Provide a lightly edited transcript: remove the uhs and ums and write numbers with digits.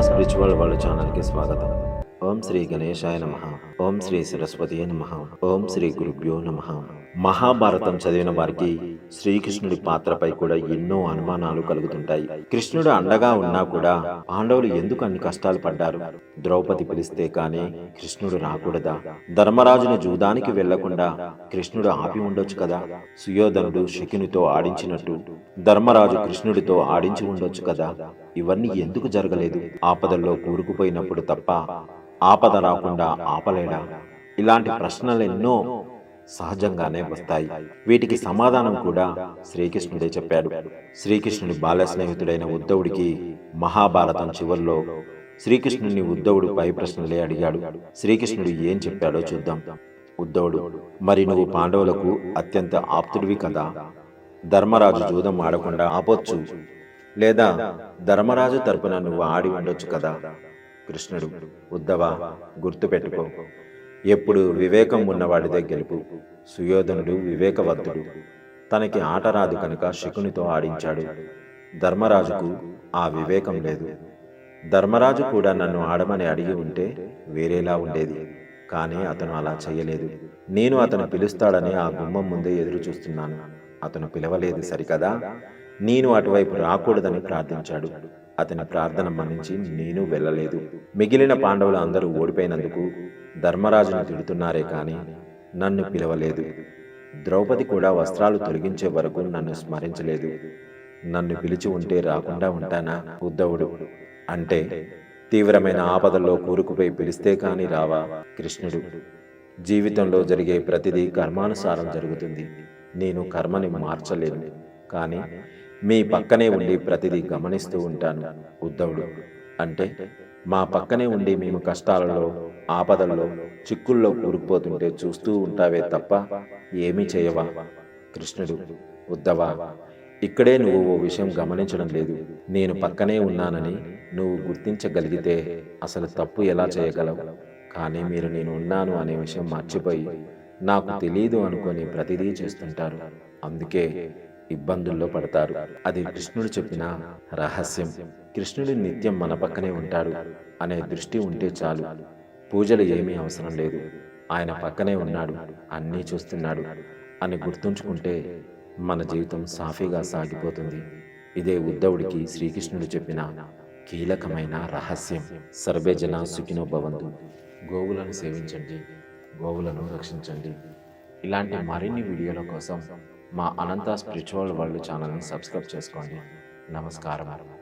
Spiritual world ఛానల్కి స్వాగతం. ఓం శ్రీ గణేశాయ నమః. ఓం శ్రీ సరస్వతి నమః. ఓం శ్రీ గురుభ్యో నమః. మహాభారతం చదివిన వారికి శ్రీకృష్ణుడి పాత్రపై కూడా ఎన్నో అనుమానాలు కలుగుతుంటాయి. కృష్ణుడు అండగా ఉన్నా కూడా పాండవులు ఎందుకు అన్ని కష్టాలు పడ్డారు? ద్రౌపది పిలిస్తే కానీ కృష్ణుడు రాకూడదా? ధర్మరాజును జూదానికి వెళ్లకుండా కృష్ణుడు ఆపి ఉండొచ్చు కదా? సుయోధనుడు శకునితో ఆడించినట్టు ధర్మరాజు కృష్ణుడితో ఆడించి ఉండొచ్చు కదా? ఇవన్నీ ఎందుకు జరగలేదు? ఆపదల్లో కూరుకుపోయినప్పుడు తప్ప ఆపద రాకుండా ఆపలేడా? ఇలాంటి ప్రశ్నలెన్నో సహజంగానే వస్తాయి. వీటికి సమాధానం కూడా శ్రీకృష్ణుడే చెప్పాడు. శ్రీకృష్ణుడి బాల్య స్నేహితుడైన ఉద్ధవుడికి మహాభారతం చివరిలో శ్రీకృష్ణుడిని ఉద్ధవుడు పై ప్రశ్నలే అడిగాడు. శ్రీకృష్ణుడు ఏం చెప్పాడో చూద్దాం. ఉద్ధవుడు: మరి నువ్వు పాండవులకు అత్యంత ఆప్తుడివి కదా, ధర్మరాజు జూదం ఆడకుండా ఆపొచ్చు, లేదా ధర్మరాజు తరపున నువ్వు ఆడి ఉండొచ్చు కదా? కృష్ణుడు: ఉద్ధవా, గుర్తుపెట్టుకో, ఎప్పుడు వివేకం ఉన్నవాడిదే గెలుపు. సుయోధనుడు వివేకవంతుడు, తనకి ఆట రాదు కనుక శకునితో ఆడించాడు. ధర్మరాజుకు ఆ వివేకం లేదు. ధర్మరాజు కూడా నన్ను ఆడమని అడిగి ఉంటే వేరేలా ఉండేది, కానీ అతను అలా చేయలేదు. నేను అతను పిలుస్తాడని ఆ గుమ్మం ముందే ఎదురు చూస్తున్నాను. అతను పిలవలేదు సరికదా? నేను అటువైపు రాకూడదని ప్రార్థించాడు. అతని ప్రార్థన మన్నించి నేను వెళ్ళలేదు. మిగిలిన పాండవులు అందరూ ఓడిపోయినందుకు ధర్మరాజును తిడుతున్నారే కానీ నన్ను పిలవలేదు. ద్రౌపది కూడా వస్త్రాలు తొలగించే వరకు నన్ను స్మరించలేదు. నన్ను పిలిచి ఉంటే రాకుండా ఉంటానా? ఉద్ధవుడు: అంటే తీవ్రమైన ఆపదల్లో కూరుకుపోయి పిలిస్తే కాని రావా? కృష్ణుడు: జీవితంలో జరిగే ప్రతిదీ కర్మానుసారం జరుగుతుంది. నేను కర్మని మార్చలేను, కానీ మీ పక్కనే ఉండి ప్రతిదీ గమనిస్తూ ఉంటాను. ఉద్ధవుడు: అంటే మా పక్కనే ఉండి మేము కష్టాలలో, ఆపదల్లో, చిక్కుల్లో కూరుకుపోతుంటే చూస్తూ ఉంటావే తప్ప ఏమీ చేయవా? కృష్ణుడు: ఉద్ధవా, ఇక్కడే నువ్వు ఓ విషయం గమనించడం లేదు. నేను పక్కనే ఉన్నానని నువ్వు గుర్తించగలిగితే అసలు తప్పు ఎలా చేయగలవు? కానీ మీరు నేను ఉన్నాను అనే విషయం మర్చిపోయి నాకు తెలీదు అనుకొని ప్రతిదీ చేస్తుంటారు. అందుకే ఇబ్బందుల్లో పడతారు. అది కృష్ణుడు చెప్పిన రహస్యం. కృష్ణుడు నిత్యం మన పక్కనే ఉంటాడు అనే దృష్టి ఉంటే చాలు. పూజలు ఏమీ అవసరం లేదు. ఆయన పక్కనే ఉన్నాడు, అన్నీ చూస్తున్నాడు అని గుర్తుంచుకుంటే మన జీవితం సాఫీగా సాగిపోతుంది. ఇదే ఉద్ధవుడికి శ్రీకృష్ణుడు చెప్పిన కీలకమైన రహస్యం. సర్వే జనా సుఖినో భవంతు. గోవులను సేవించండి, గోవులను రక్షించండి. ఇలాంటి మరిన్ని వీడియోల కోసం మా అనంత స్పిరిచువల్ వరల్డ్ ఛానల్ని సబ్స్క్రైబ్ చేసుకోండి. నమస్కారం.